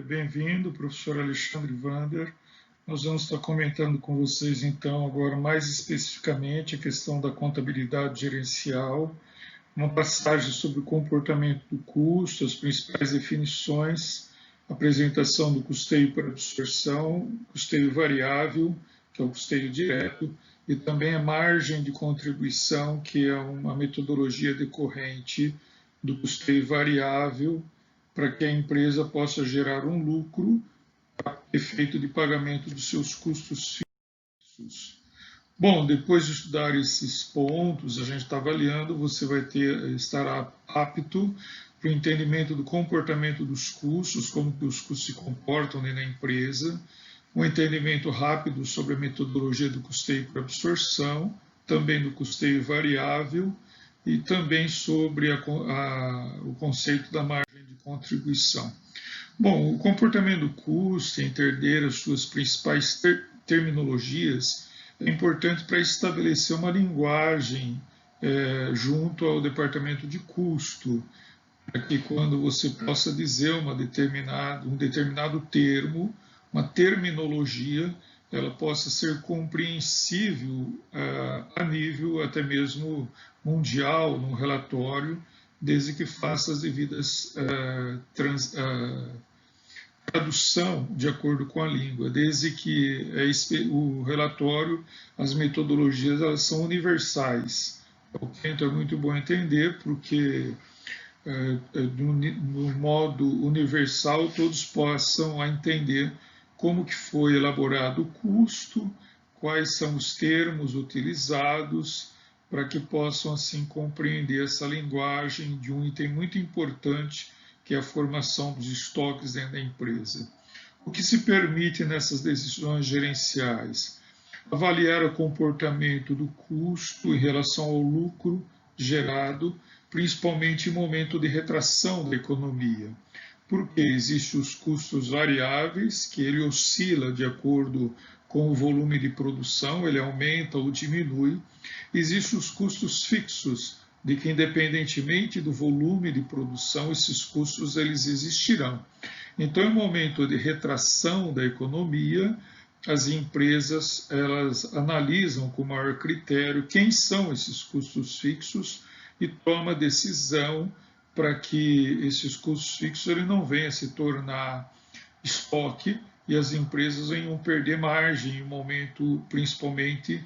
Bem-vindo, professor Alexandre Vander. Nós vamos estar comentando com vocês, então, agora mais especificamente a questão da contabilidade gerencial, uma passagem sobre o comportamento do custo, as principais definições, apresentação do custeio por absorção, custeio variável, que é o custeio direto, e também a margem de contribuição, que é uma metodologia decorrente do custeio variável, para que a empresa possa gerar um lucro a efeito de pagamento dos seus custos fixos. Bom, depois de estudar esses pontos, a gente está avaliando, você vai estar apto para o entendimento do comportamento dos custos, como que os custos se comportam na empresa, um entendimento rápido sobre a metodologia do custeio por absorção, também do custeio variável e também sobre o conceito da margem de contribuição. Bom, o comportamento do custo, entender as suas principais terminologias, é importante para estabelecer uma linguagem junto ao departamento de custo, para que quando você possa dizer um determinado termo, uma terminologia, ela possa ser compreensível a nível até mesmo mundial, num relatório, desde que faça as devidas tradução de acordo com a língua, desde que o relatório, as metodologias, elas são universais. Então é muito bom entender, porque no modo universal todos possam entender como que foi elaborado o custo, quais são os termos utilizados, para que possam assim compreender essa linguagem de um item muito importante, que é a formação dos estoques dentro da empresa. O que se permite nessas decisões gerenciais? Avaliar o comportamento do custo em relação ao lucro gerado, principalmente em momento de retração da economia. Porque existem os custos variáveis, que ele oscila de acordo com o volume de produção, ele aumenta ou diminui. Existem os custos fixos, de que independentemente do volume de produção, esses custos eles existirão. Então, em momento de retração da economia, as empresas elas analisam com maior critério quem são esses custos fixos e toma decisão para que esses custos fixos ele não venham a se tornar estoque e as empresas venham perder margem em momento, principalmente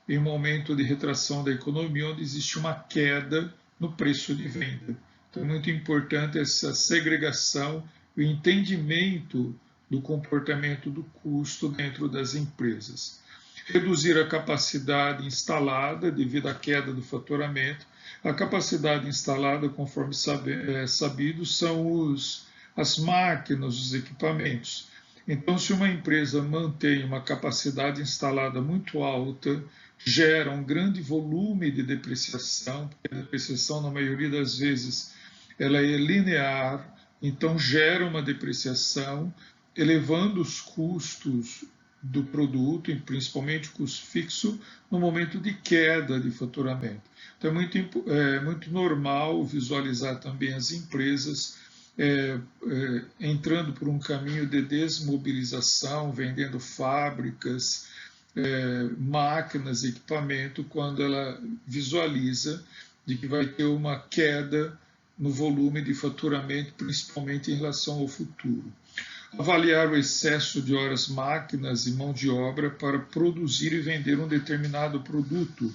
em momento de retração da economia, onde existe uma queda no preço de venda. Então é muito importante essa segregação e o entendimento do comportamento do custo dentro das empresas. Reduzir a capacidade instalada devido à queda do faturamento. A capacidade instalada, conforme sabido, são as máquinas, os equipamentos. Então, se uma empresa mantém uma capacidade instalada muito alta, gera um grande volume de depreciação, porque a depreciação, na maioria das vezes, ela é linear, então gera uma depreciação, elevando os custos do produto, e principalmente o custo fixo, no momento de queda de faturamento. Então é muito normal visualizar também as empresas entrando por um caminho de desmobilização, vendendo fábricas, máquinas, equipamento, quando ela visualiza de que vai ter uma queda no volume de faturamento, principalmente em relação ao futuro. Avaliar o excesso de horas máquinas e mão de obra para produzir e vender um determinado produto.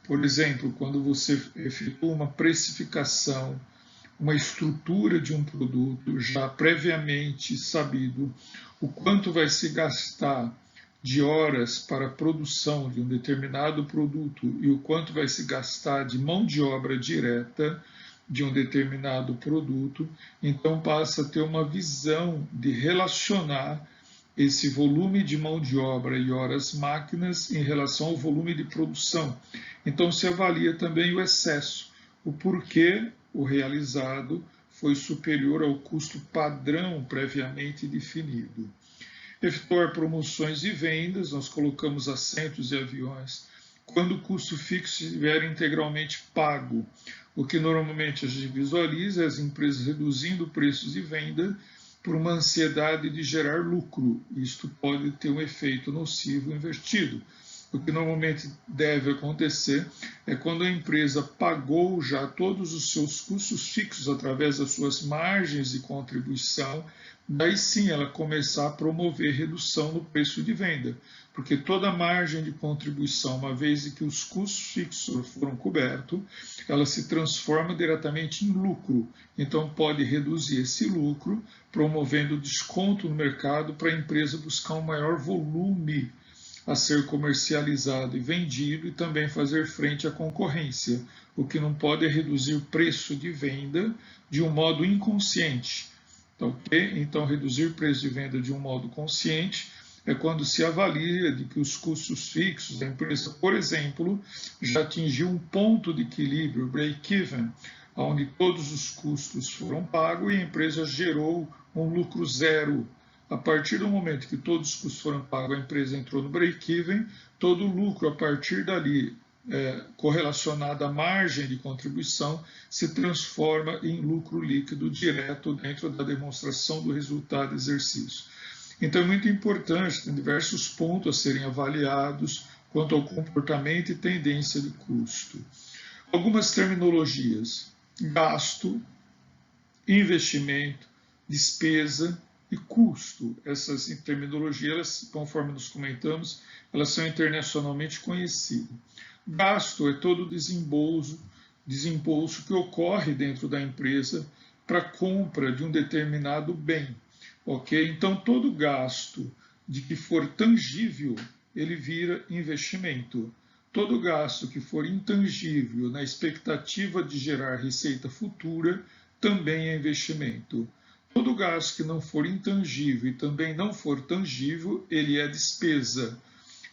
Por exemplo, quando você efetua uma precificação, uma estrutura de um produto já previamente sabido, o quanto vai se gastar de horas para a produção de um determinado produto e o quanto vai se gastar de mão de obra direta de um determinado produto, então passa a ter uma visão de relacionar esse volume de mão de obra e horas máquinas em relação ao volume de produção. Então se avalia também o excesso, o porquê o realizado foi superior ao custo padrão previamente definido. Efetuar promoções e vendas, nós colocamos assentos e aviões, quando o custo fixo estiver integralmente pago. O que normalmente a gente visualiza é as empresas reduzindo preços de venda por uma ansiedade de gerar lucro. Isto pode ter um efeito nocivo invertido. O que normalmente deve acontecer é quando a empresa pagou já todos os seus custos fixos através das suas margens de contribuição, daí sim ela começar a promover redução no preço de venda, porque toda a margem de contribuição, uma vez que os custos fixos foram cobertos, ela se transforma diretamente em lucro. Então pode reduzir esse lucro, promovendo desconto no mercado para a empresa buscar um maior volume a ser comercializado e vendido e também fazer frente à concorrência. O que não pode é reduzir o preço de venda de um modo inconsciente. Então, reduzir o preço de venda de um modo consciente é quando se avalia de que os custos fixos da empresa, por exemplo, já atingiu um ponto de equilíbrio, break-even, onde todos os custos foram pagos e a empresa gerou um lucro zero. A partir do momento que todos os custos foram pagos, a empresa entrou no break-even, todo o lucro a partir dali, correlacionado à margem de contribuição, se transforma em lucro líquido direto dentro da demonstração do resultado do exercício. Então é muito importante, tem diversos pontos a serem avaliados quanto ao comportamento e tendência de custo. Algumas terminologias: gasto, investimento, despesa e custo. Essas terminologias, conforme nos comentamos, elas são internacionalmente conhecidas. Gasto é todo o desembolso que ocorre dentro da empresa para a compra de um determinado bem. Ok? Então, todo gasto de que for tangível, ele vira investimento. Todo gasto que for intangível, na expectativa de gerar receita futura, também é investimento. Todo gasto que não for intangível e também não for tangível, ele é despesa.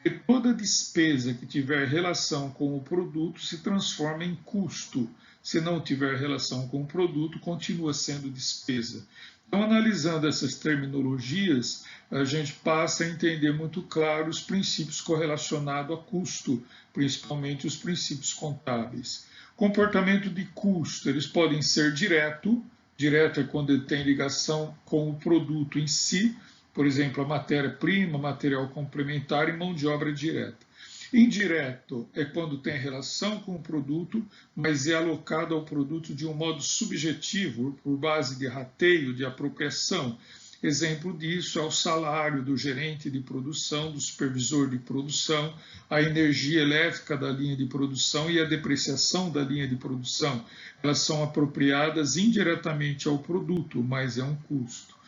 E toda despesa que tiver relação com o produto se transforma em custo. Se não tiver relação com o produto, continua sendo despesa. Então, analisando essas terminologias, a gente passa a entender muito claro os princípios correlacionados a custo, principalmente os princípios contábeis. Comportamento de custo, eles podem ser direto é quando ele tem ligação com o produto em si, por exemplo, a matéria-prima, material complementar e mão de obra direta. Indireto é quando tem relação com o produto, mas é alocado ao produto de um modo subjetivo, por base de rateio, de apropriação. Exemplo disso é o salário do gerente de produção, do supervisor de produção, a energia elétrica da linha de produção e a depreciação da linha de produção. Elas são apropriadas indiretamente ao produto, mas é um custo.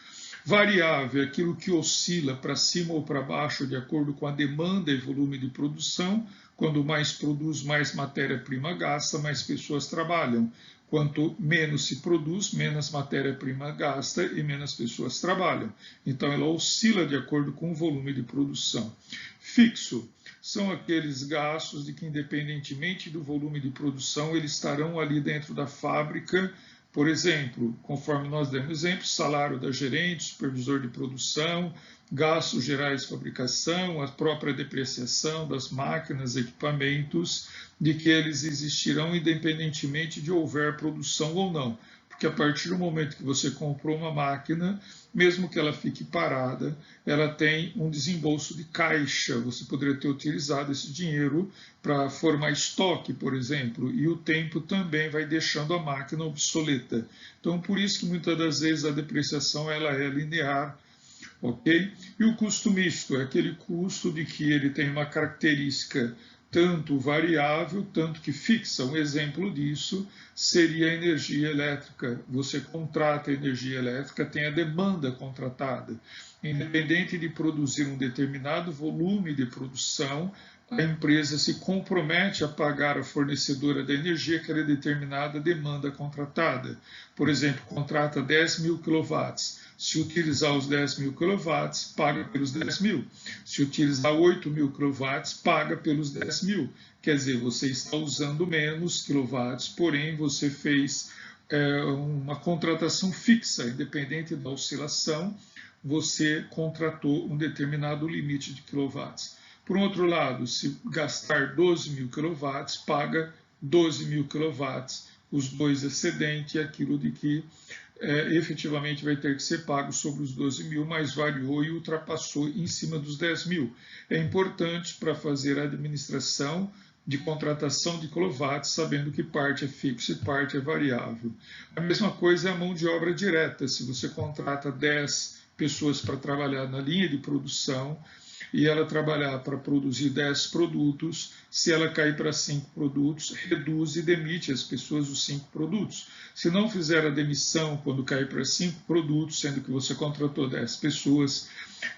Variável é aquilo que oscila para cima ou para baixo de acordo com a demanda e volume de produção. Quando mais produz, mais matéria-prima gasta, mais pessoas trabalham. Quanto menos se produz, menos matéria-prima gasta e menos pessoas trabalham. Então, ela oscila de acordo com o volume de produção. Fixo são aqueles gastos de que, independentemente do volume de produção, eles estarão ali dentro da fábrica. Por exemplo, conforme nós demos exemplo, salário da gerente, supervisor de produção, gastos gerais de fabricação, a própria depreciação das máquinas, equipamentos, de que eles existirão independentemente de houver produção ou não. Porque a partir do momento que você comprou uma máquina, mesmo que ela fique parada, ela tem um desembolso de caixa. Você poderia ter utilizado esse dinheiro para formar estoque, por exemplo, e o tempo também vai deixando a máquina obsoleta. Então, por isso que muitas das vezes a depreciação ela é linear. Ok? E o custo misto é aquele custo de que ele tem uma característica tanto variável, tanto que fixa. Um exemplo disso seria a energia elétrica. Você contrata a energia elétrica, tem a demanda contratada. Independente de produzir um determinado volume de produção, a empresa se compromete a pagar à fornecedora da energia aquela determinada demanda contratada. Por exemplo, contrata 10 mil kW. Se utilizar os 10 mil kW, paga pelos 10 mil. Se utilizar 8 mil kW, paga pelos 10 mil. Quer dizer, você está usando menos quilowatts, porém você fez uma contratação fixa, independente da oscilação, você contratou um determinado limite de quilowatts. Por outro lado, se gastar 12 mil kW, paga 12 mil kW, os dois excedentes, aquilo de que efetivamente vai ter que ser pago sobre os 12 mil, mas variou e ultrapassou em cima dos 10 mil. É importante para fazer a administração de contratação de quilowatts, sabendo que parte é fixa e parte é variável. A mesma coisa é a mão de obra direta. Se você contrata 10 pessoas para trabalhar na linha de produção, e ela trabalhar para produzir 10 produtos, se ela cair para 5 produtos, reduz e demite as pessoas os 5 produtos. Se não fizer a demissão quando cair para 5 produtos, sendo que você contratou 10 pessoas,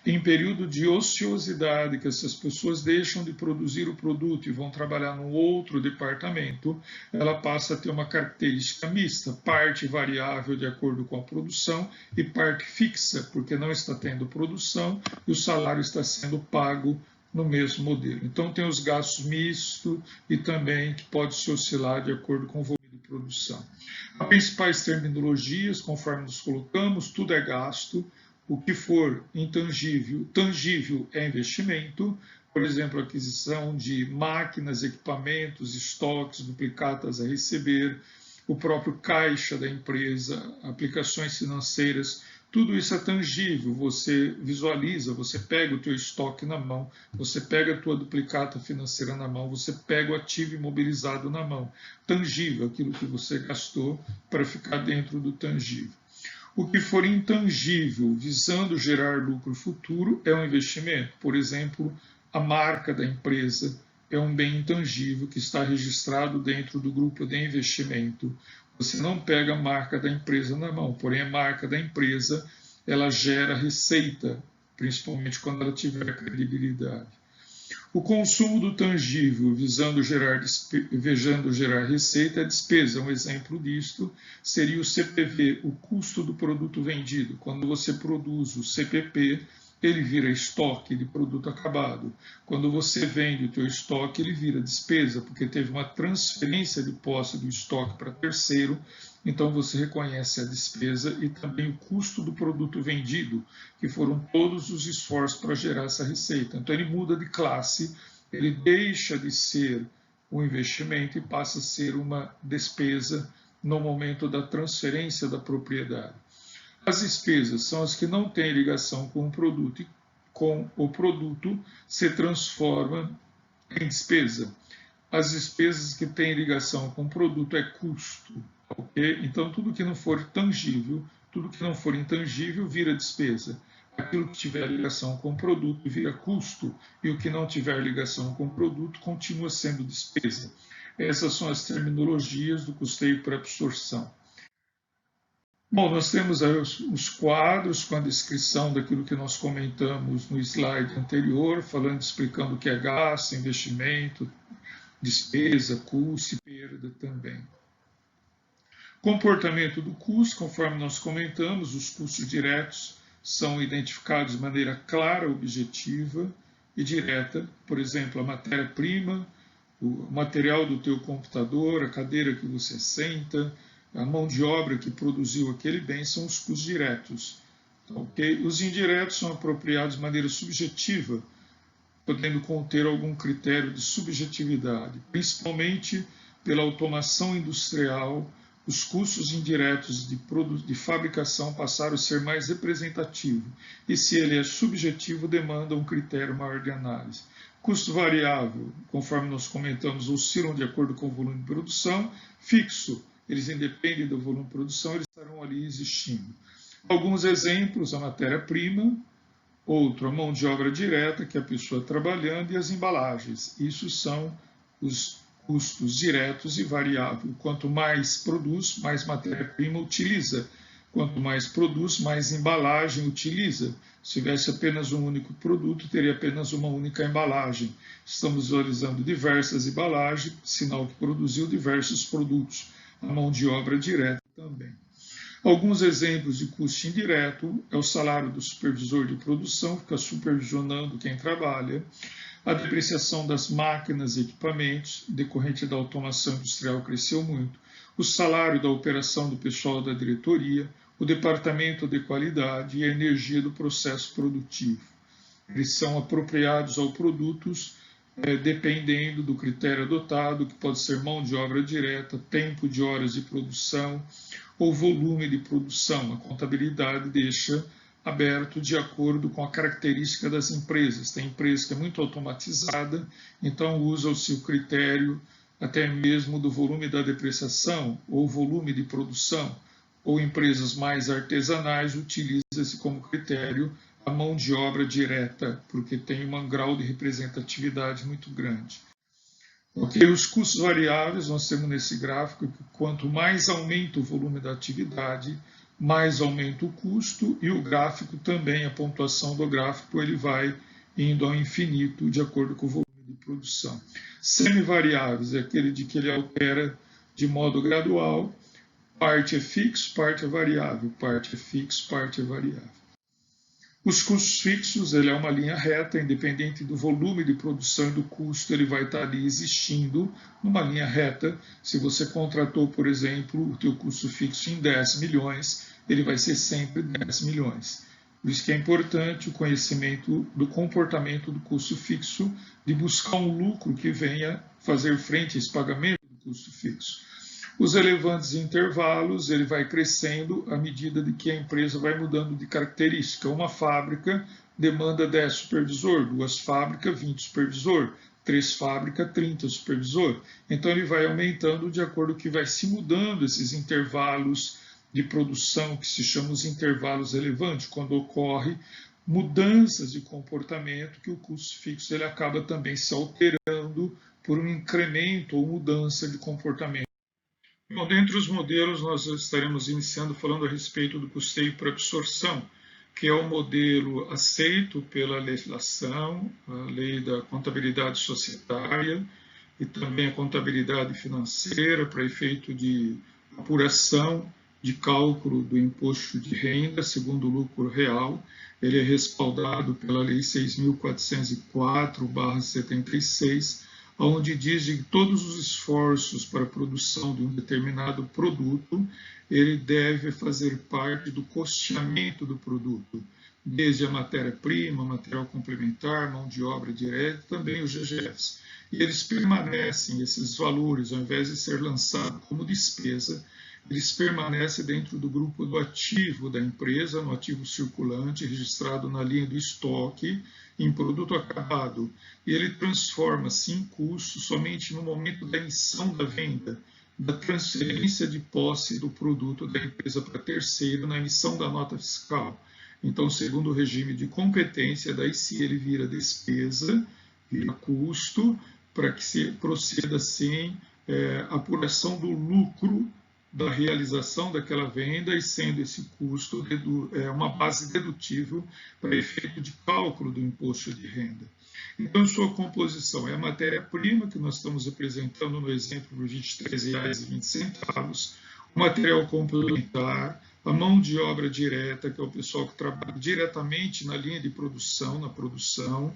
em período de ociosidade, que essas pessoas deixam de produzir o produto e vão trabalhar num outro departamento, ela passa a ter uma característica mista, parte variável de acordo com a produção e parte fixa, porque não está tendo produção e o salário está sendo pago no mesmo modelo. Então tem os gastos mistos e também que pode se oscilar de acordo com o volume de produção. As principais terminologias, conforme nos colocamos, tudo é gasto. O que for intangível, tangível é investimento, por exemplo, aquisição de máquinas, equipamentos, estoques, duplicatas a receber, o próprio caixa da empresa, aplicações financeiras, tudo isso é tangível, você visualiza, você pega o teu estoque na mão, você pega a tua duplicata financeira na mão, você pega o ativo imobilizado na mão. Tangível, aquilo que você gastou para ficar dentro do tangível. O que for intangível, visando gerar lucro futuro, é um investimento. Por exemplo, a marca da empresa é um bem intangível que está registrado dentro do grupo de investimento. Você não pega a marca da empresa na mão, porém a marca da empresa ela gera receita, principalmente quando ela tiver credibilidade. O consumo do tangível visando gerar receita é despesa. Um exemplo disto seria o CPV, o custo do produto vendido. Quando você produz o CPP, ele vira estoque de produto acabado. Quando você vende o teu estoque, ele vira despesa, porque teve uma transferência de posse do estoque para terceiro, então você reconhece a despesa e também o custo do produto vendido, que foram todos os esforços para gerar essa receita. Então ele muda de classe, ele deixa de ser um investimento e passa a ser uma despesa no momento da transferência da propriedade. As despesas são as que não têm ligação com o produto e com o produto se transforma em despesa. As despesas que têm ligação com o produto é custo. Okay? Então, tudo que não for tangível, tudo que não for intangível vira despesa. Aquilo que tiver ligação com o produto vira custo, e o que não tiver ligação com o produto continua sendo despesa. Essas são as terminologias do custeio por absorção. Bom, nós temos aí os quadros com a descrição daquilo que nós comentamos no slide anterior, explicando o que é gasto, investimento, despesa, custo e perda também. Comportamento do custo, conforme nós comentamos, os custos diretos são identificados de maneira clara, objetiva e direta. Por exemplo, a matéria-prima, o material do teu computador, a cadeira que você senta, a mão de obra que produziu aquele bem são os custos diretos. Okay? Os indiretos são apropriados de maneira subjetiva, podendo conter algum critério de subjetividade, principalmente pela automação industrial. Os custos indiretos de fabricação passaram a ser mais representativos, e se ele é subjetivo, demanda um critério maior de análise. Custo variável, conforme nós comentamos, oscilam de acordo com o volume de produção. Fixo, eles independem do volume de produção, eles estarão ali existindo. Alguns exemplos, a matéria-prima, outro, a mão de obra direta, que é a pessoa trabalhando, e as embalagens. Isso são os custos diretos e variáveis. Quanto mais produz, mais matéria-prima utiliza. Quanto mais produz, mais embalagem utiliza. Se tivesse apenas um único produto, teria apenas uma única embalagem. Estamos visualizando diversas embalagens, sinal que produziu diversos produtos. A mão de obra direta também. Alguns exemplos de custo indireto é o salário do supervisor de produção, fica supervisionando quem trabalha, a depreciação das máquinas e equipamentos, decorrente da automação industrial, cresceu muito, o salário da operação do pessoal da diretoria, o departamento de qualidade e a energia do processo produtivo. Eles são apropriados aos produtos dependendo do critério adotado, que pode ser mão de obra direta, tempo de horas de produção, ou volume de produção. A contabilidade deixa aberto de acordo com a característica das empresas. Tem empresa que é muito automatizada, então usa-se o critério até mesmo do volume da depreciação ou volume de produção, ou empresas mais artesanais utiliza-se como critério a mão de obra direta, porque tem um grau de representatividade muito grande. Ok, os custos variáveis, nós temos nesse gráfico que quanto mais aumenta o volume da atividade, mais aumenta o custo, e o gráfico também, a pontuação do gráfico, ele vai indo ao infinito de acordo com o volume de produção. Semivariáveis é aquele de que ele altera de modo gradual, parte é fixo, parte é variável, parte é fixo, parte é variável. Os custos fixos, ele é uma linha reta, independente do volume de produção e do custo, ele vai estar ali existindo numa linha reta. Se você contratou, por exemplo, o teu custo fixo em 10 milhões, ele vai ser sempre 10 milhões. Por isso que é importante o conhecimento do comportamento do custo fixo, de buscar um lucro que venha fazer frente a esse pagamento do custo fixo. Os relevantes intervalos, ele vai crescendo à medida de que a empresa vai mudando de característica. Uma fábrica demanda 10 supervisor, 2 fábricas, 20 supervisor, 3 fábricas, 30 supervisor. Então ele vai aumentando de acordo com que vai se mudando esses intervalos de produção, que se chamam os intervalos relevantes, quando ocorre mudanças de comportamento, que o custo fixo ele acaba também se alterando por um incremento ou mudança de comportamento. Bom, dentre os modelos, nós estaremos iniciando falando a respeito do custeio por absorção, que é o modelo aceito pela legislação, a lei da contabilidade societária e também a contabilidade financeira para efeito de apuração de cálculo do imposto de renda segundo o lucro real. Ele é respaldado pela Lei 6.404/76, onde diz que todos os esforços para a produção de um determinado produto, ele deve fazer parte do custeamento do produto, desde a matéria-prima, material complementar, mão de obra direta, também os GGFs. E eles permanecem, esses valores, ao invés de ser lançado como despesa, eles permanecem dentro do grupo do ativo da empresa, no ativo circulante, registrado na linha do estoque, em produto acabado. E ele transforma-se em custo somente no momento da emissão da venda, da transferência de posse do produto da empresa para terceiro, na emissão da nota fiscal. Então, segundo o regime de competência, daí sim ele vira despesa, vira custo, para que se proceda, sim, a apuração do lucro da realização daquela venda, e sendo esse custo uma base dedutível para efeito de cálculo do imposto de renda. Então, sua composição é a matéria-prima, que nós estamos apresentando no exemplo por R$ 23,20, o material complementar, a mão de obra direta, que é o pessoal que trabalha diretamente na linha de produção, na produção,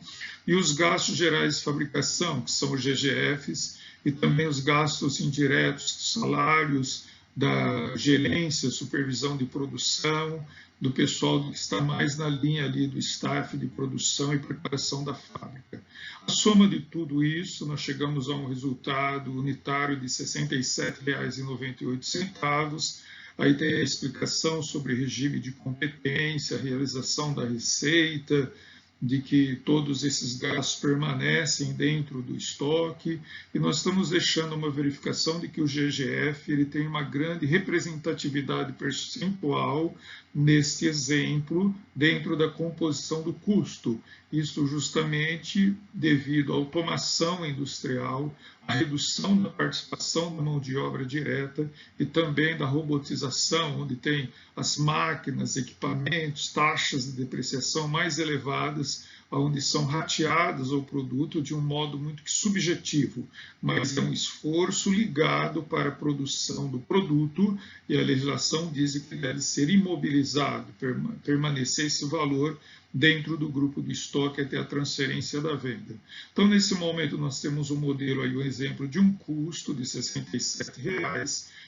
e os gastos gerais de fabricação, que são os GGFs, e também os gastos indiretos, salários, da gerência, supervisão de produção, do pessoal que está mais na linha ali do staff de produção e preparação da fábrica. A soma de tudo isso, nós chegamos a um resultado unitário de R$ 67,98. Aí tem a explicação sobre regime de competência, realização da receita, de que todos esses gastos permanecem dentro do estoque, e nós estamos deixando uma verificação de que o GGF ele tem uma grande representatividade percentual nesse exemplo dentro da composição do custo. Isso justamente devido à automação industrial, à redução da participação da mão de obra direta e também da robotização, onde tem as máquinas, equipamentos, taxas de depreciação mais elevadas, onde são rateadas ao produto de um modo muito que subjetivo, mas é um esforço ligado para a produção do produto, e a legislação diz que deve ser imobilizado, permanecer esse valor dentro do grupo do estoque até a transferência da venda. Então, nesse momento, nós temos um modelo aí, um exemplo de um custo de R$ 67,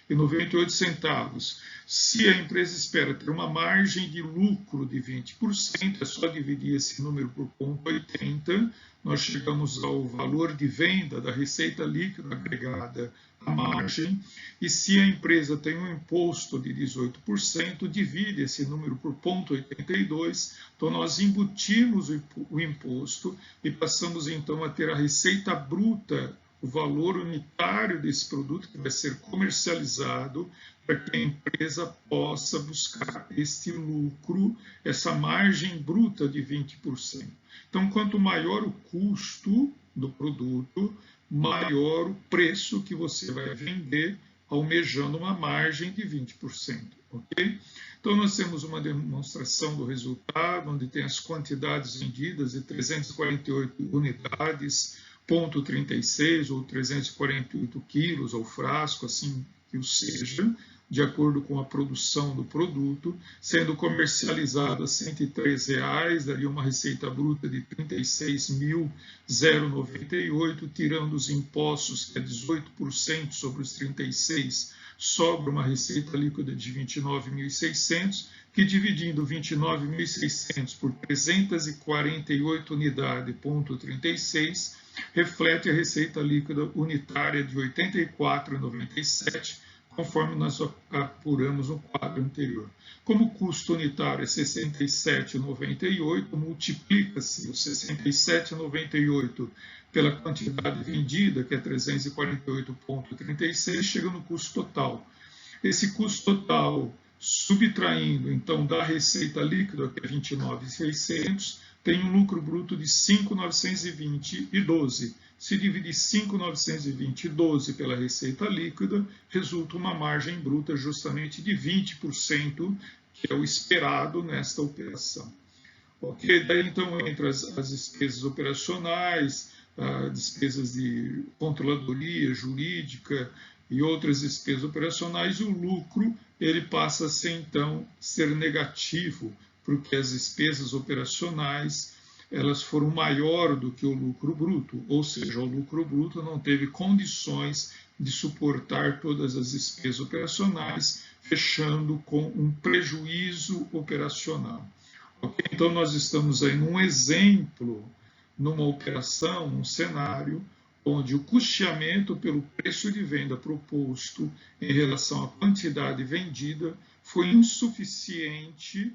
R$1,98. Se a empresa espera ter uma margem de lucro de 20%, é só dividir esse número por 0,80, nós chegamos ao valor de venda da receita líquida agregada à margem, e se a empresa tem um imposto de 18%, divide esse número por 0,82, então nós embutimos o imposto e passamos então a ter a receita bruta, o valor unitário desse produto que vai ser comercializado, para que a empresa possa buscar este lucro, essa margem bruta de 20%. Então, quanto maior o custo do produto, maior o preço que você vai vender, almejando uma margem de 20%. Ok? Então, nós temos uma demonstração do resultado, onde tem as quantidades vendidas de 348 unidades, 0,36 ou 348 quilos, ou frasco, assim que o seja, de acordo com a produção do produto, sendo comercializado a R$ 103, daria uma receita bruta de R$ 36.098, tirando os impostos, que é 18% sobre os 36, sobra uma receita líquida de R$ 29.600, que dividindo 29.600 por 348 unidades, 0,36, reflete a receita líquida unitária de R$ 84,97, conforme nós apuramos no quadro anterior. Como o custo unitário é R$ 67,98, multiplica-se o R$ 67,98 pela quantidade vendida, que é 348,36, chega no custo total. Esse custo total, subtraindo então da receita líquida, que é 29.600, tem um lucro bruto de 5.920,12. Se dividir 5.920,12 pela receita líquida, resulta uma margem bruta justamente de 20%, que é o esperado nesta operação. Ok? Daí então entra as despesas operacionais, despesas de controladoria jurídica e outras despesas operacionais, e o lucro ele passa a ser então negativo, porque as despesas operacionais elas foram maior do que o lucro bruto, ou seja, o lucro bruto não teve condições de suportar todas as despesas operacionais, fechando com um prejuízo operacional. Okay? Então, nós estamos aí num exemplo, numa operação, num cenário, onde o custeamento pelo preço de venda proposto em relação à quantidade vendida foi insuficiente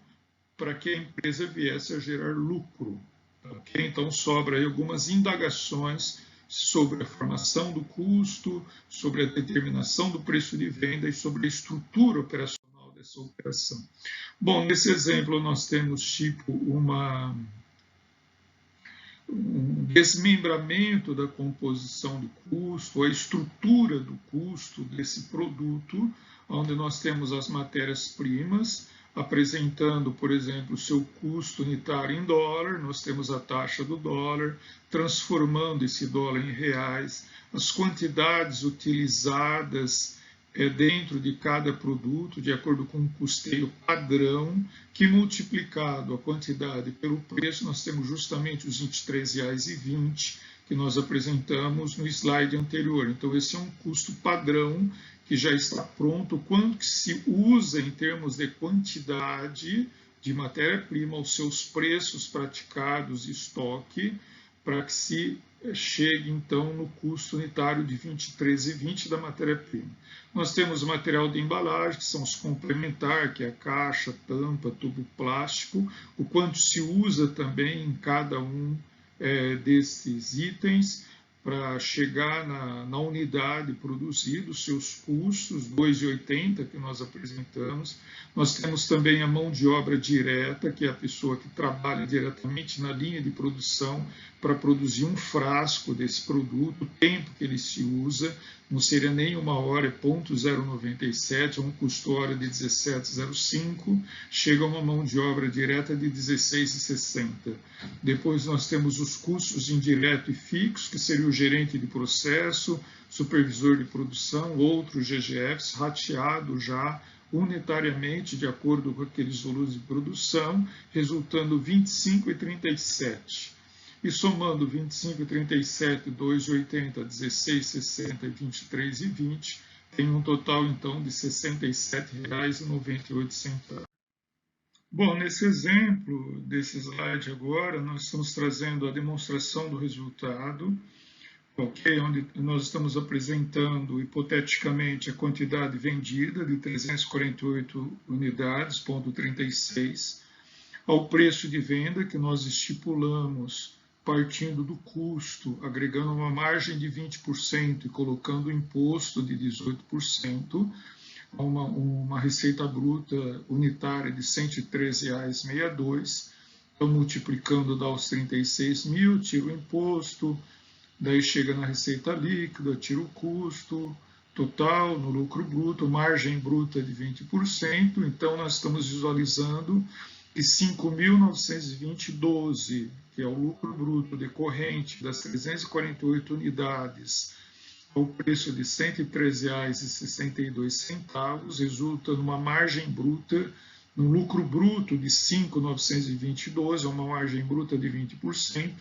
para que a empresa viesse a gerar lucro. Okay? Então, sobra aí algumas indagações sobre a formação do custo, sobre a determinação do preço de venda e sobre a estrutura operacional dessa operação. Bom, nesse exemplo nós temos tipo um desmembramento da composição do custo, a estrutura do custo desse produto, onde nós temos as matérias-primas, apresentando, por exemplo, o seu custo unitário em dólar, nós temos a taxa do dólar, transformando esse dólar em reais, as quantidades utilizadas dentro de cada produto, de acordo com um custeio padrão, que multiplicado a quantidade pelo preço, nós temos justamente os R$ 23,20 que nós apresentamos no slide anterior. Então, esse é um custo padrão que já está pronto, quanto que se usa em termos de quantidade de matéria-prima, os seus preços praticados de estoque, para que se chegue, então, no custo unitário de R$ 23,20 da matéria-prima. Nós temos o material de embalagem, que são os complementares, que é a caixa, tampa, tubo plástico, o quanto se usa também em cada um desses itens, para chegar na unidade produzida, os seus custos, R$ 2,80 que nós apresentamos. Nós temos também a mão de obra direta, que é a pessoa que trabalha diretamente na linha de produção para produzir um frasco desse produto, o tempo que ele se usa, não seria nem uma hora, é 0,097, um custo hora de 17,05, chega a uma mão de obra direta de 16,60. Depois nós temos os custos indireto e fixo, que seria o gerente de processo, supervisor de produção, outros GGFs, rateado já unitariamente de acordo com aqueles volumes de produção, resultando 25,37. E somando 25,37, 2,80, 16,60 e 23,20, tem um total, então, de R$ 67,98. Bom, nesse exemplo desse slide agora, nós estamos trazendo a demonstração do resultado, ok? Onde nós estamos apresentando, hipoteticamente, a quantidade vendida de 348 unidades, ponto 36, ao preço de venda que nós estipulamos partindo do custo, agregando uma margem de 20% e colocando o imposto de 18%, uma receita bruta unitária de R$ 113,62. Então, multiplicando dá os 36 mil, tira o imposto, daí chega na receita líquida, tira o custo total, no lucro bruto, margem bruta de 20%. Então, nós estamos visualizando que 5.920,12, que é o lucro bruto decorrente das 348 unidades, ao preço de R$ 113,62, resulta numa margem bruta, no lucro bruto de 5.920,12, uma margem bruta de 20%,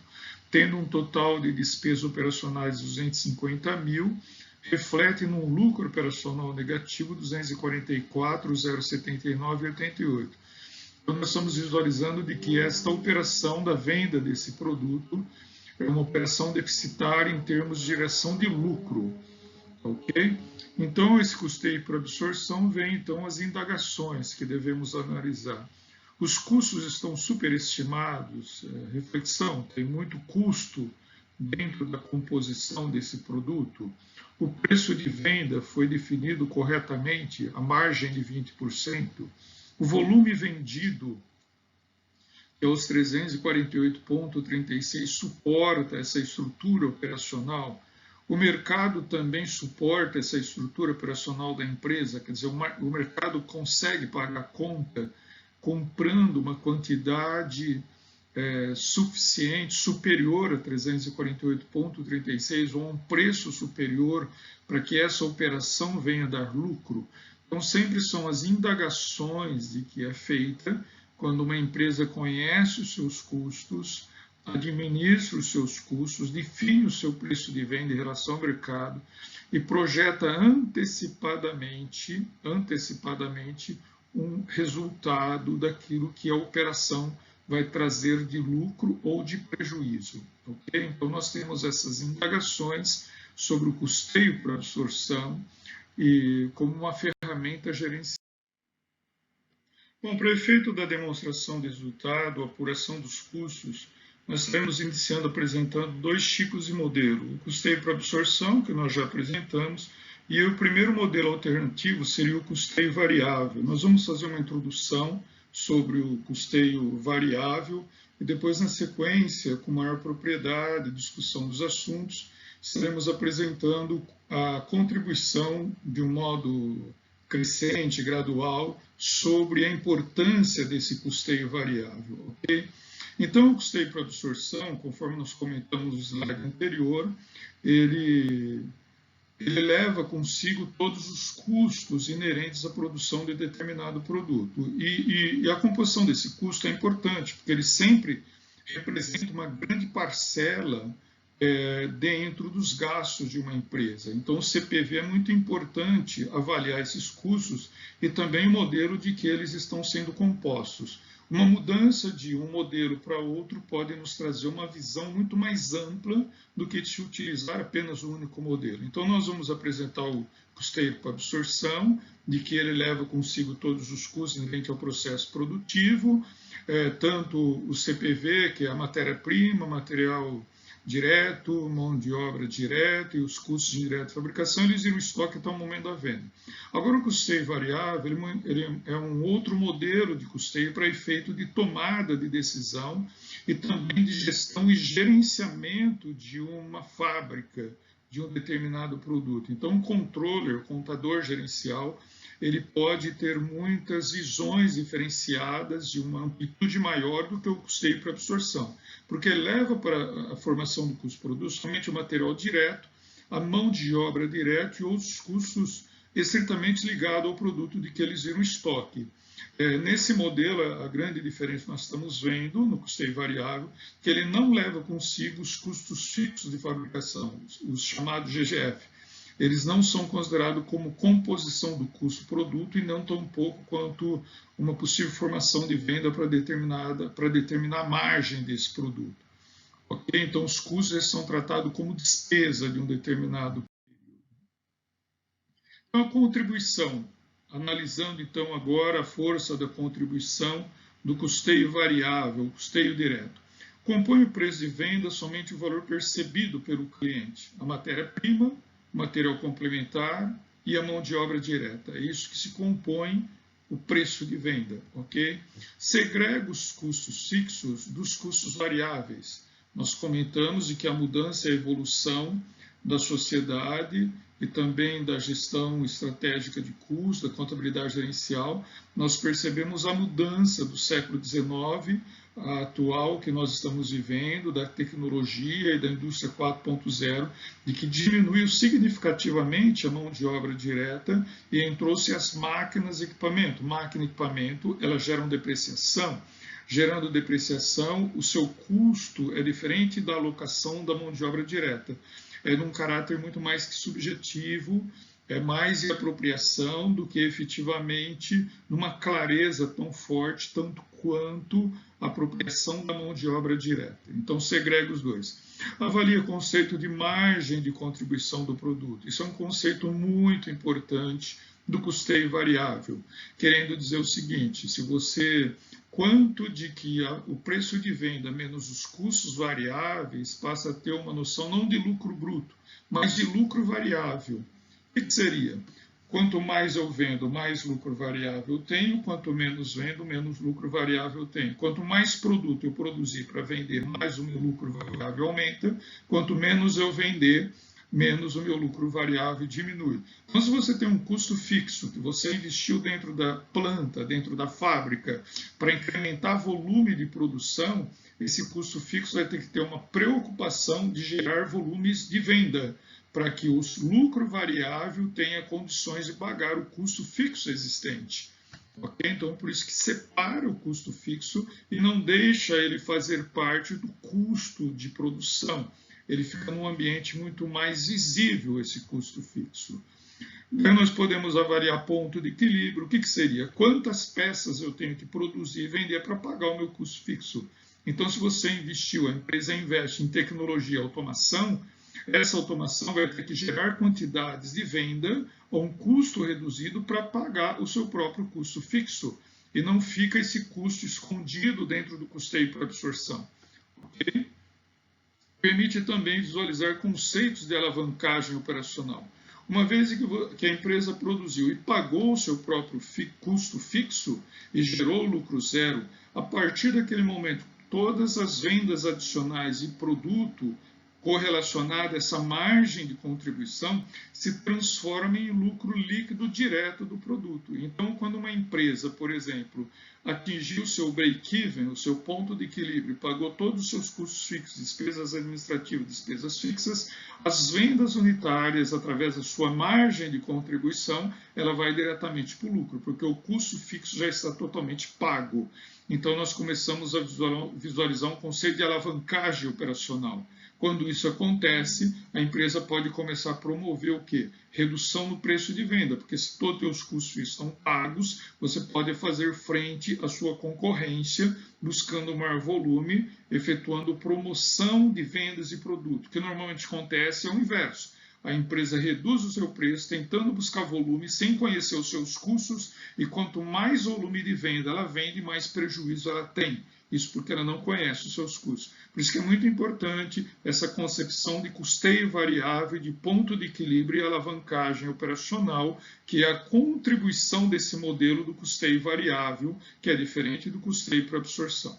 tendo um total de despesas operacionais de 250 mil, reflete num lucro operacional negativo de 244.079,88. Então, nós estamos visualizando de que esta operação da venda desse produto é uma operação deficitária em termos de geração de lucro, ok? Então, esse custeio por absorção vem, então, as indagações que devemos analisar. Os custos estão superestimados, reflexão, tem muito custo dentro da composição desse produto. O preço de venda foi definido corretamente, a margem de 20%. O volume vendido, que é os 348,36, suporta essa estrutura operacional. O mercado também suporta essa estrutura operacional da empresa, quer dizer, o mercado consegue pagar a conta comprando uma quantidade suficiente, superior a 348,36, ou a um preço superior para que essa operação venha dar lucro. Então, sempre são as indagações de que é feita quando uma empresa conhece os seus custos, administra os seus custos, define o seu preço de venda em relação ao mercado e projeta antecipadamente um resultado daquilo que a operação vai trazer de lucro ou de prejuízo. Okay? Então, nós temos essas indagações sobre o custeio por absorção e como uma ferramenta gerencial. Bom, para o efeito da demonstração de resultado, apuração dos custos, nós estamos iniciando apresentando dois tipos de modelo. O custeio por absorção, que nós já apresentamos, e o primeiro modelo alternativo seria o custeio variável. Nós vamos fazer uma introdução sobre o custeio variável e depois, na sequência, com maior propriedade, discussão dos assuntos, estaremos apresentando a contribuição de um modo crescente, gradual, sobre a importância desse custeio variável. Okay? Então, o custeio por absorção, conforme nós comentamos no slide anterior, ele leva consigo todos os custos inerentes à produção de determinado produto. E a composição desse custo é importante, porque ele sempre representa uma grande parcela dentro dos gastos de uma empresa. Então, o CPV é muito importante avaliar esses custos e também o modelo de que eles estão sendo compostos. Uma mudança de um modelo para outro pode nos trazer uma visão muito mais ampla do que se utilizar apenas um único modelo. Então, nós vamos apresentar o custeio por absorção, de que ele leva consigo todos os custos inerentes ao processo produtivo, tanto o CPV, que é a matéria-prima, material direto, mão de obra direta e os custos de direta fabricação, eles irão estoque até o momento da venda. Agora, o custeio variável ele é um outro modelo de custeio para efeito de tomada de decisão e também de gestão e gerenciamento de uma fábrica, de um determinado produto. Então, o controller, o contador gerencial, ele pode ter muitas visões diferenciadas de uma amplitude maior do que o custeio por absorção, porque ele leva para a formação do custo de produto somente o material direto, a mão de obra direta e outros custos estritamente ligados ao produto de que eles viram estoque. Nesse modelo, a grande diferença que nós estamos vendo no custeio variável, que ele não leva consigo os custos fixos de fabricação, os chamados GGF. eles não são considerados como composição do custo-produto e não tão pouco quanto uma possível formação de venda para determinar a margem desse produto. Okay? Então, os custos são tratados como despesa de um determinado período. Então, a contribuição, analisando então agora a força da contribuição do custeio variável, custeio direto. Compõe o preço de venda somente o valor percebido pelo cliente, a matéria-prima, material complementar e a mão de obra direta. É isso que se compõe o preço de venda, ok? Segrega os custos fixos dos custos variáveis. Nós comentamos de que a mudança é a evolução da sociedade e também da gestão estratégica de custos, da contabilidade gerencial. Nós percebemos a mudança do século XIX atual que nós estamos vivendo, da tecnologia e da indústria 4.0, de que diminuiu significativamente a mão de obra direta e entrou-se as máquinas e equipamento. Máquina e equipamento, elas geram depreciação. Gerando depreciação, o seu custo é diferente da alocação da mão de obra direta. É de um caráter muito mais que subjetivo, é mais de apropriação do que efetivamente numa clareza tão forte, tanto quanto a apropriação da mão de obra direta. Então, segrega os dois. Avalia o conceito de margem de contribuição do produto. Isso é um conceito muito importante do custeio variável, querendo dizer o seguinte: se você quanto de que o preço de venda menos os custos variáveis passa a ter uma noção não de lucro bruto, mas de lucro variável. O que seria? Quanto mais eu vendo, mais lucro variável eu tenho, quanto menos vendo, menos lucro variável eu tenho. Quanto mais produto eu produzir para vender, mais o meu lucro variável aumenta, quanto menos eu vender, menos o meu lucro variável diminui. Então, se você tem um custo fixo, que você investiu dentro da planta, dentro da fábrica, para incrementar volume de produção, esse custo fixo vai ter que ter uma preocupação de gerar volumes de venda, para que o lucro variável tenha condições de pagar o custo fixo existente. Okay? Então, por isso que separa o custo fixo e não deixa ele fazer parte do custo de produção. Ele fica num ambiente muito mais visível, esse custo fixo. Então, nós podemos avaliar ponto de equilíbrio. O que seria? Quantas peças eu tenho que produzir e vender para pagar o meu custo fixo? Então, se você investiu, a empresa investe em tecnologia e automação, essa automação vai ter que gerar quantidades de venda a um custo reduzido para pagar o seu próprio custo fixo. E não fica esse custo escondido dentro do custeio por absorção. Okay? Permite também visualizar conceitos de alavancagem operacional. Uma vez que a empresa produziu e pagou o seu próprio custo fixo e gerou lucro zero, a partir daquele momento, todas as vendas adicionais e produto correlacionado a essa margem de contribuição se transforma em lucro líquido direto do produto. Então, quando uma empresa, por exemplo, atingiu o seu break-even, o seu ponto de equilíbrio, pagou todos os seus custos fixos, despesas administrativas, despesas fixas, as vendas unitárias, através da sua margem de contribuição, ela vai diretamente para o lucro, porque o custo fixo já está totalmente pago. Então, nós começamos a visualizar um conceito de alavancagem operacional. Quando isso acontece, a empresa pode começar a promover o quê? Redução no preço de venda, porque se todos os custos estão pagos, você pode fazer frente à sua concorrência, buscando maior volume, efetuando promoção de vendas e produto. O que normalmente acontece é o inverso. A empresa reduz o seu preço, tentando buscar volume, sem conhecer os seus custos, e quanto mais volume de venda ela vende, mais prejuízo ela tem. Isso porque ela não conhece os seus custos. Por isso que é muito importante essa concepção de custeio variável, de ponto de equilíbrio e alavancagem operacional, que é a contribuição desse modelo do custeio variável, que é diferente do custeio por absorção.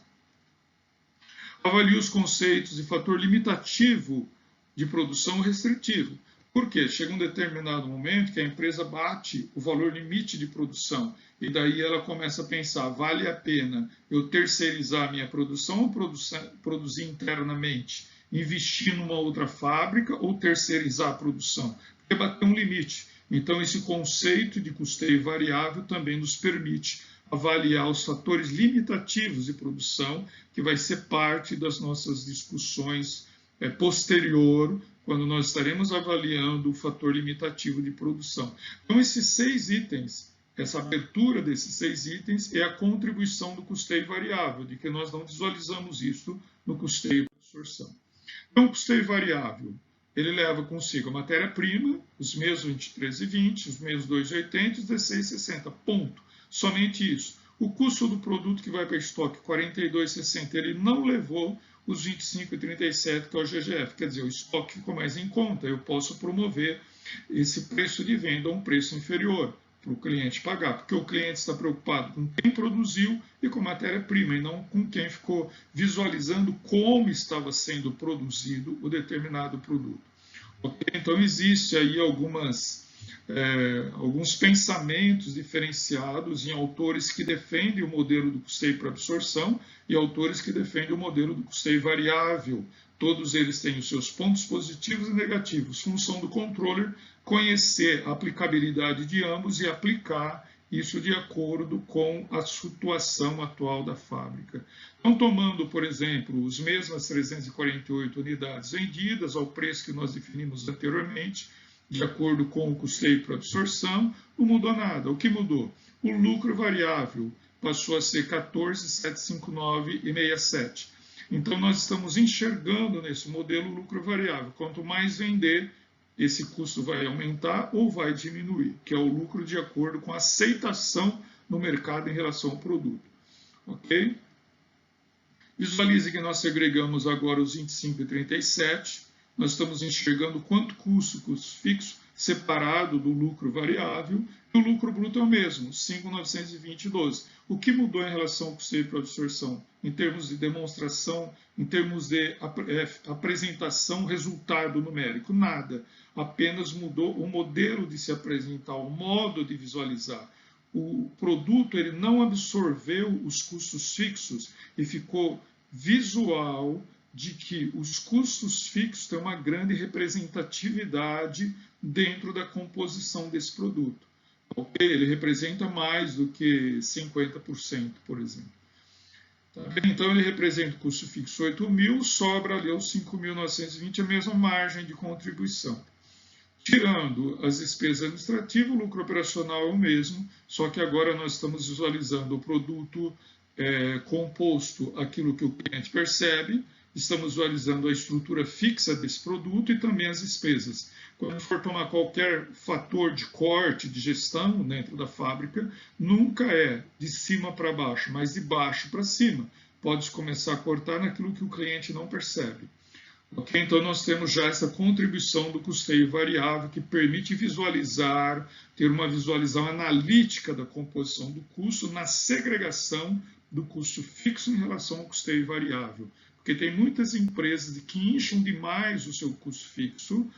Avalie os conceitos de fator limitativo de produção restritivo. Por quê? Chega um determinado momento que a empresa bate o valor limite de produção e daí ela começa a pensar, vale a pena eu terceirizar a minha produção ou produzir internamente, investir numa outra fábrica ou terceirizar a produção? Porque bateu um limite. Então, esse conceito de custeio variável também nos permite avaliar os fatores limitativos de produção, que vai ser parte das nossas discussões posterior, quando nós estaremos avaliando o fator limitativo de produção. Então, esses 6 itens, essa abertura desses 6 itens é a contribuição do custeio variável, de que nós não visualizamos isso no custeio de absorção. Então, o custeio variável, ele leva consigo a matéria-prima, os mesmos 23,20, os mesmos 2,80 e os 16,60, ponto. Somente isso. O custo do produto que vai para estoque, 42,60, ele não levou os 25,37, que é o GGF, quer dizer, o estoque ficou mais em conta, eu posso promover esse preço de venda a um preço inferior para o cliente pagar, porque o cliente está preocupado com quem produziu e com matéria-prima, e não com quem ficou visualizando como estava sendo produzido o determinado produto. Okay? Então, existe aí alguns pensamentos diferenciados em autores que defendem o modelo do custeio por absorção e autores que defendem o modelo do custeio variável. Todos eles têm os seus pontos positivos e negativos. Função do controller, conhecer a aplicabilidade de ambos e aplicar isso de acordo com a situação atual da fábrica. Então, tomando, por exemplo, as mesmas 348 unidades vendidas ao preço que nós definimos anteriormente, de acordo com o custeio por absorção, não mudou nada. O que mudou? O lucro variável passou a ser 14.759,67. Então, nós estamos enxergando nesse modelo o lucro variável. Quanto mais vender, esse custo vai aumentar ou vai diminuir, que é o lucro de acordo com a aceitação no mercado em relação ao produto. Ok? Visualize que nós segregamos agora os 25 e 37. Nós estamos enxergando quanto custo fixo separado do lucro variável, e o lucro bruto é o mesmo, 5.920,12. O que mudou em relação ao custeio por absorção? Em termos de demonstração, em termos de apresentação, resultado numérico? Nada. Apenas mudou o modelo de se apresentar, o modo de visualizar. O produto ele não absorveu os custos fixos e ficou visual de que os custos fixos têm uma grande representatividade dentro da composição desse produto. Okay? Ele representa mais do que 50%, por exemplo. Tá bem? Então, ele representa o custo fixo 8.000, sobra ali os 5.920, a mesma margem de contribuição. Tirando as despesas administrativas, o lucro operacional é o mesmo, só que agora nós estamos visualizando o produto composto, aquilo que o cliente percebe, estamos visualizando a estrutura fixa desse produto e também as despesas. Quando for tomar qualquer fator de corte, de gestão dentro da fábrica, nunca é de cima para baixo, mas de baixo para cima. Pode começar a cortar naquilo que o cliente não percebe. Okay? Então, nós temos já essa contribuição do custeio variável que permite visualizar, ter uma visualização analítica da composição do custo na segregação do custo fixo em relação ao custeio variável. Porque tem muitas empresas que incham demais o seu custo fixo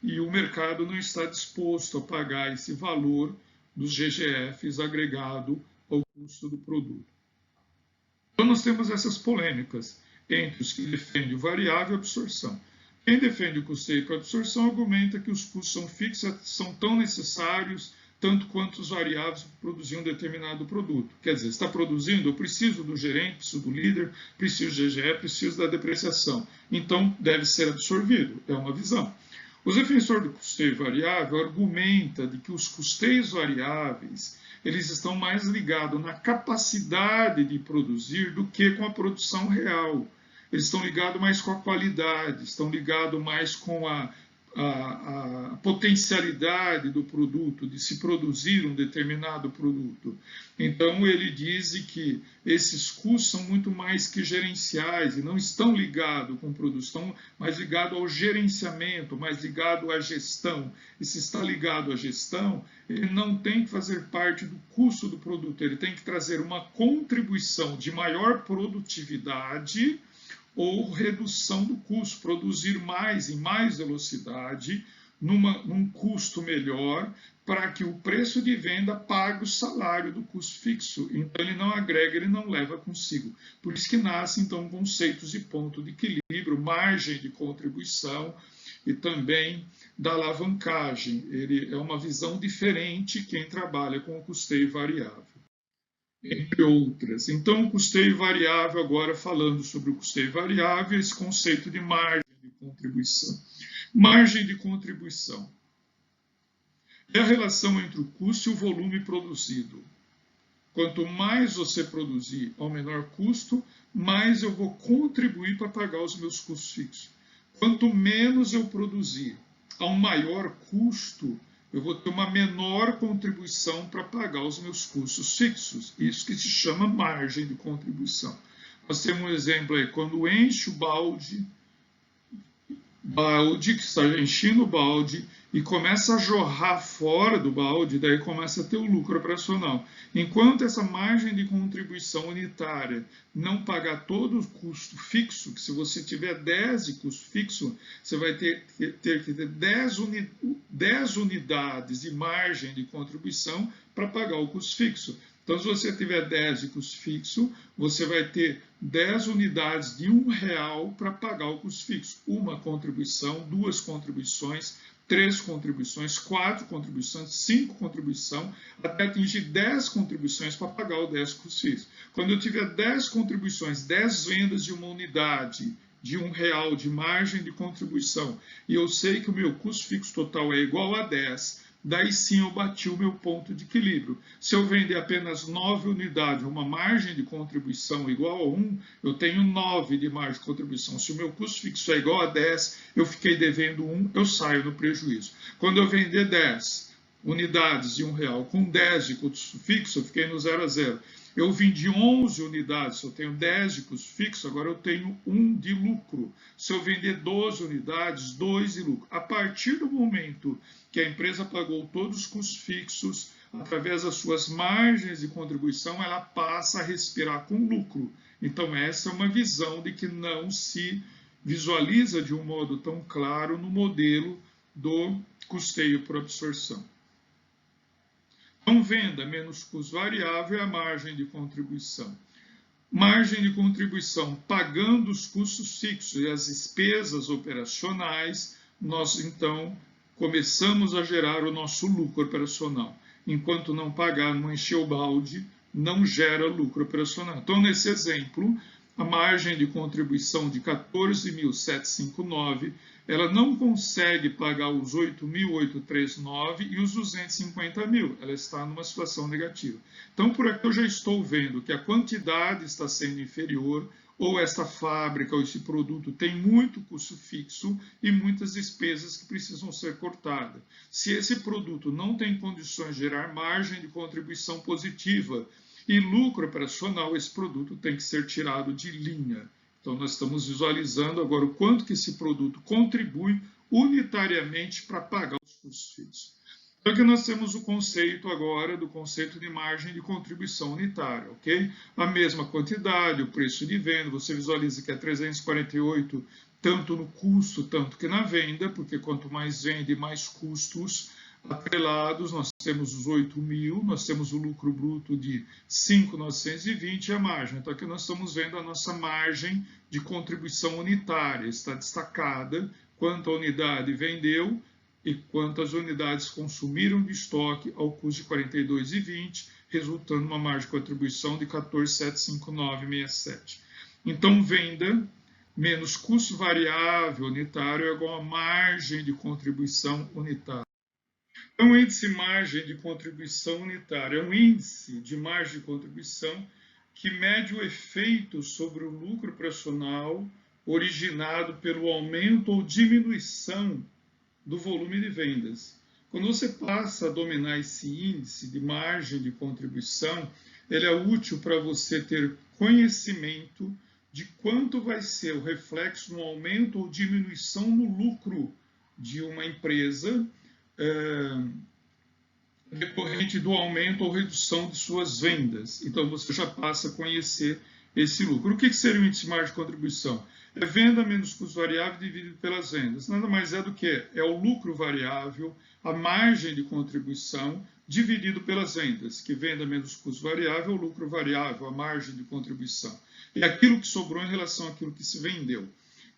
e o mercado não está disposto a pagar esse valor dos GGFs agregado ao custo do produto. Então, nós temos essas polêmicas entre os que defendem o variável e a absorção. Quem defende o custeio por absorção argumenta que os custos são fixos, são tão necessários tanto quanto os variáveis para produzir um determinado produto. Quer dizer, está produzindo, eu preciso do gerente, preciso do líder, preciso do GGE, preciso da depreciação. Então, deve ser absorvido. É uma visão. Os defensores do custeio variável argumentam de que os custeios variáveis eles estão mais ligados na capacidade de produzir do que com a produção real. Eles estão ligados mais com a qualidade, estão ligados mais com a potencialidade do produto, de se produzir um determinado produto. Então, ele diz que esses custos são muito mais que gerenciais e não estão ligados com produção, mas ligados ao gerenciamento, mais ligado à gestão. E se está ligado à gestão, ele não tem que fazer parte do custo do produto, ele tem que trazer uma contribuição de maior produtividade ou redução do custo, produzir mais em mais velocidade, num custo melhor, para que o preço de venda pague o salário do custo fixo. Então, ele não agrega, ele não leva consigo. Por isso que nascem, então, conceitos de ponto de equilíbrio, margem de contribuição e também da alavancagem. Ele é uma visão diferente quem trabalha com o custeio variável, entre outras. Então, o custeio variável, agora falando sobre o custeio variável, esse conceito de margem de contribuição. Margem de contribuição é a relação entre o custo e o volume produzido. Quanto mais você produzir ao menor custo, mais eu vou contribuir para pagar os meus custos fixos. Quanto menos eu produzir a um maior custo, eu vou ter uma menor contribuição para pagar os meus custos fixos. Isso que se chama margem de contribuição. Nós temos um exemplo aí, quando enche o balde, que está enchendo o balde e começa a jorrar fora do balde, daí começa a ter o lucro operacional. Enquanto essa margem de contribuição unitária não pagar todo o custo fixo, que se você tiver 10 de custo fixo, você vai ter que ter 10 unidades de margem de contribuição para pagar o custo fixo. Então, se você tiver 10 de custo fixo, você vai ter 10 unidades de R$1 para pagar o custo fixo. Uma contribuição, 2 contribuições, 3 contribuições, 4 contribuições, 5 contribuições, até atingir 10 contribuições para pagar o 10 custo fixo. Quando eu tiver 10 contribuições, 10 vendas de uma unidade de R$1 de margem de contribuição, e eu sei que o meu custo fixo total é igual a 10, daí sim eu bati o meu ponto de equilíbrio. Se eu vender apenas 9 unidades, uma margem de contribuição igual a 1, eu tenho 9 de margem de contribuição. Se o meu custo fixo é igual a 10, eu fiquei devendo 1, eu saio no prejuízo. Quando eu vender 10 unidades de R$1 com 10 de custo fixo, eu fiquei no 0 a 0. Eu vendi 11 unidades, se eu tenho 10 de custo fixo, agora eu tenho 1 de lucro. Se eu vender 12 unidades, 2 de lucro. A partir do momento que a empresa pagou todos os custos fixos, através das suas margens de contribuição, ela passa a respirar com lucro. Então, essa é uma visão de que não se visualiza de um modo tão claro no modelo do custeio por absorção. Então, venda menos custo variável é a margem de contribuição. Margem de contribuição, pagando os custos fixos e as despesas operacionais, nós então começamos a gerar o nosso lucro operacional. Enquanto não pagar, não encher o balde, não gera lucro operacional. Então, nesse exemplo, a margem de contribuição de 14.759, ela não consegue pagar os 8.839 e os 250 mil. Ela está numa situação negativa. Então, por aqui eu já estou vendo que a quantidade está sendo inferior, ou esta fábrica ou esse produto tem muito custo fixo e muitas despesas que precisam ser cortadas. Se esse produto não tem condições de gerar margem de contribuição positiva e lucro operacional, esse produto tem que ser tirado de linha. Então, nós estamos visualizando agora o quanto que esse produto contribui unitariamente para pagar os custos fixos. Então, aqui nós temos o conceito agora do conceito de margem de contribuição unitária, ok? A mesma quantidade, o preço de venda, você visualiza que é 348, tanto no custo, tanto que na venda, porque quanto mais vende, mais custos atrelados, nós temos os 8.000, nós temos o lucro bruto de 5.920 e a margem. Então, aqui nós estamos vendo a nossa margem de contribuição unitária, está destacada quanto a unidade vendeu e quantas unidades consumiram de estoque ao custo de 42,20, resultando numa margem de contribuição de 14.759,67. Então, venda menos custo variável unitário é igual a margem de contribuição unitária. Então, o índice margem de contribuição unitária é um índice de margem de contribuição que mede o efeito sobre o lucro operacional originado pelo aumento ou diminuição do volume de vendas. Quando você passa a dominar esse índice de margem de contribuição, ele é útil para você ter conhecimento de quanto vai ser o reflexo no aumento ou diminuição no lucro de uma empresa decorrente do aumento ou redução de suas vendas. Então, você já passa a conhecer esse lucro. O que seria o índice de margem de contribuição? É venda menos custo variável dividido pelas vendas. Nada mais é do que o lucro variável, a margem de contribuição dividido pelas vendas, que venda menos custo variável, o lucro variável, a margem de contribuição. É aquilo que sobrou em relação àquilo que se vendeu.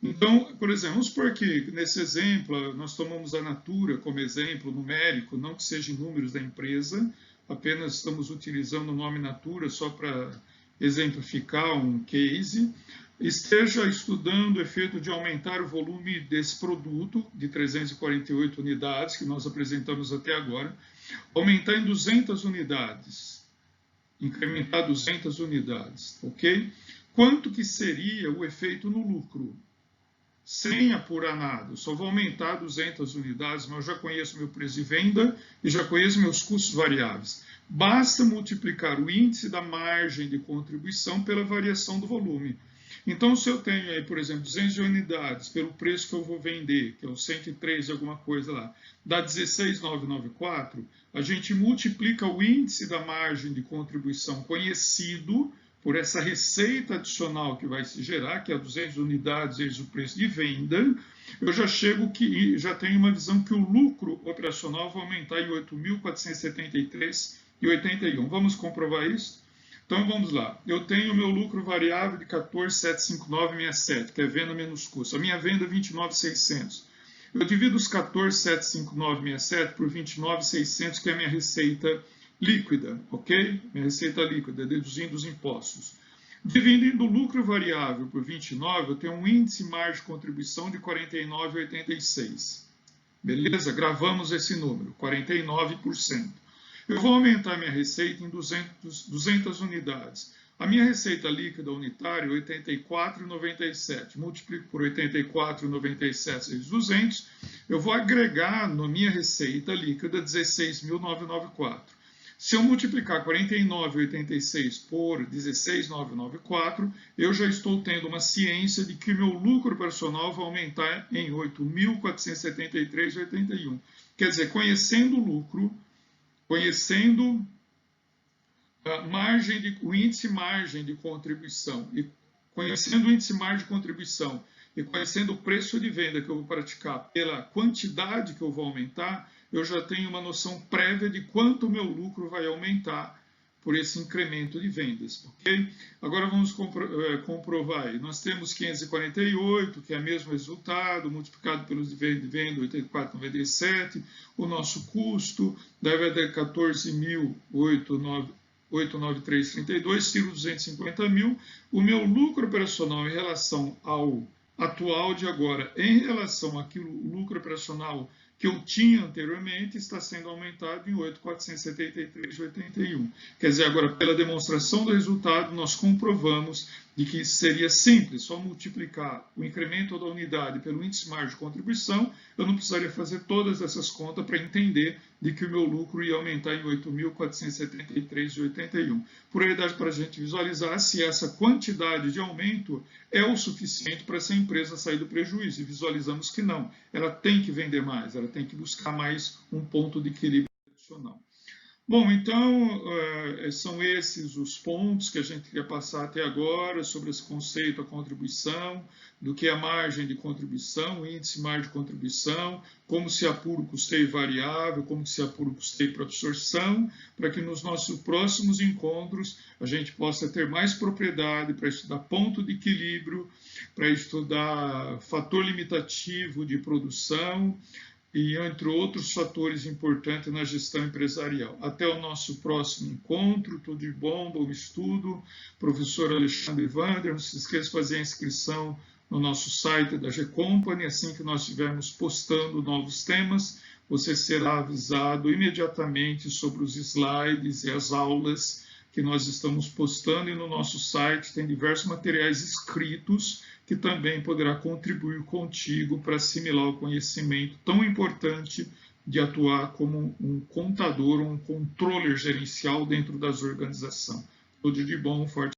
Então, por exemplo, vamos supor que nesse exemplo nós tomamos a Natura como exemplo numérico, não que seja em números da empresa, apenas estamos utilizando o nome Natura só para exemplificar um case. esteja estudando o efeito de aumentar o volume desse produto de 348 unidades que nós apresentamos até agora, aumentar em 200 unidades, incrementar 200 unidades, ok? Quanto que seria o efeito no lucro? Sem apurar nada, eu só vou aumentar 200 unidades, mas eu já conheço meu preço de venda e já conheço meus custos variáveis. Basta multiplicar o índice da margem de contribuição pela variação do volume. Então, se eu tenho aí, por exemplo, 200 unidades pelo preço que eu vou vender, que é o 103 alguma coisa lá, dá 16,994, a gente multiplica o índice da margem de contribuição conhecido por essa receita adicional que vai se gerar, que é 200 unidades vezes o preço de venda, eu já chego que já tenho uma visão que o lucro operacional vai aumentar em 8.473,81. Vamos comprovar isso? Então vamos lá. Eu tenho meu lucro variável de 14.759,67, que é venda menos custo. A minha venda é 29.600. Eu divido os 14.759,67 por 29.600, que é a minha receita líquida, ok? Minha receita líquida, deduzindo os impostos. Dividindo o lucro variável por 29, eu tenho um índice margem de contribuição de 49,86. Beleza? Gravamos esse número, 49%. Eu vou aumentar minha receita em 200 unidades. A minha receita líquida unitária é 84,97. Multiplico por 84,97 vezes 200. Eu vou agregar na minha receita líquida 16.994. Se eu multiplicar 49,86 por 16,994, eu já estou tendo uma ciência de que meu lucro operacional vai aumentar em 8.473,81. Quer dizer, conhecendo o lucro, conhecendo o índice margem de contribuição e conhecendo o índice margem de contribuição e conhecendo o preço de venda que eu vou praticar pela quantidade que eu vou aumentar, eu já tenho uma noção prévia de quanto o meu lucro vai aumentar por esse incremento de vendas, ok? Agora vamos comprovar aí. Nós temos 548, que é o mesmo resultado, multiplicado pelos de venda, 84,97. O nosso custo deve dar 14.893,32, tiro 250 mil. O meu lucro operacional em relação ao atual de agora, em relação àquilo lucro operacional que eu tinha anteriormente, está sendo aumentado em 8.473,81. Quer dizer, agora, pela demonstração do resultado, nós comprovamos de que seria simples, só multiplicar o incremento da unidade pelo índice margem de contribuição, eu não precisaria fazer todas essas contas para entender de que o meu lucro ia aumentar em 8.473,81. Por aí dá para a gente visualizar se essa quantidade de aumento é o suficiente para essa empresa sair do prejuízo. E visualizamos que não. Ela tem que vender mais, ela tem que buscar mais um ponto de equilíbrio adicional. Bom, então, são esses os pontos que a gente quer passar até agora sobre esse conceito, a contribuição, do que é a margem de contribuição, o índice margem de contribuição, como se apura o custeio variável, como se apura o custeio por absorção, para que nos nossos próximos encontros a gente possa ter mais propriedade para estudar ponto de equilíbrio, para estudar fator limitativo de produção, e entre outros fatores importantes na gestão empresarial. Até o nosso próximo encontro, tudo de bom, bom estudo. Professor Alexandre Wander, não se esqueça de fazer a inscrição no nosso site da G-Company, assim que nós estivermos postando novos temas, você será avisado imediatamente sobre os slides e as aulas que nós estamos postando, e no nosso site tem diversos materiais escritos que também poderá contribuir contigo para assimilar o conhecimento tão importante de atuar como um contador ou um controller gerencial dentro das organizações. Tudo de bom, um forte